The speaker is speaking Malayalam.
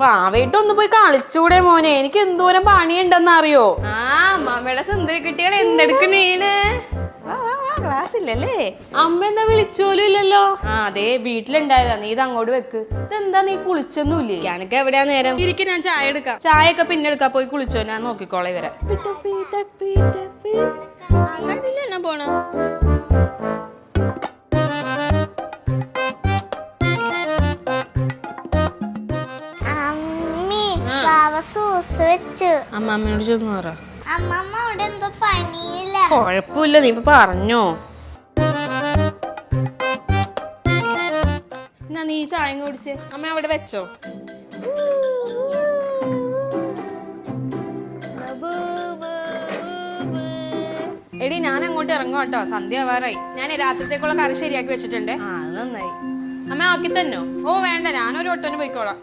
പാവയിട്ട് ഒന്ന് പോയി കളിച്ചൂടെ മോനെ? എനിക്ക് എന്തോരം പണിയുണ്ടെന്ന് അറിയോ? ആ അമ്മമ്മയുടെ സുന്ദരി കുട്ടികൾ എന്തെടുക്കണേണ്? ക്ലാസ് ഇല്ലല്ലേ? അമ്മ എന്താ വിളിച്ചോലും ഇല്ലല്ലോ. അതെ വീട്ടിലുണ്ടായതാ. നീ ഇത് അങ്ങോട്ട് വെക്ക്. ഇതെന്താ നീ കുളിച്ചൊന്നുമില്ലേ? ഞാനൊക്കെ എവിടെയാ നേരം? ഇരിക്കും, ഞാൻ ചായ എടുക്കാം. ചായ ഒക്കെ പിന്നെ എടുക്കാം. പോയി കുളിച്ചോ, ഞാൻ നോക്കിക്കോളെ വരെ. കണ്ടില്ല പോണ അമ്മാമ്മയോട് ചെന്ന് പറ. അമ്മമ്മ അവിടെ എന്തോ പണിയില്ല. കൊഴപ്പില്ല, നീ ഇപ്പൊ പറഞ്ഞോ. എന്നാ നീ ചായ കുടിച്ച് അമ്മ അവിടെ വെച്ചോ. എടി ഞാൻ അങ്ങോട്ട് ഇറങ്ങും കേട്ടോ, സന്ധ്യ ആവാറായി. ഞാൻ രാത്രിത്തേക്കുള്ള കറി ശരിയാക്കി വെച്ചിട്ടുണ്ട്. അത് നന്നായി. അമ്മ ആക്കി തന്നോ? ഓ വേണ്ട, ഞാനൊരു ഒട്ടോന് പോയിക്കോളാം.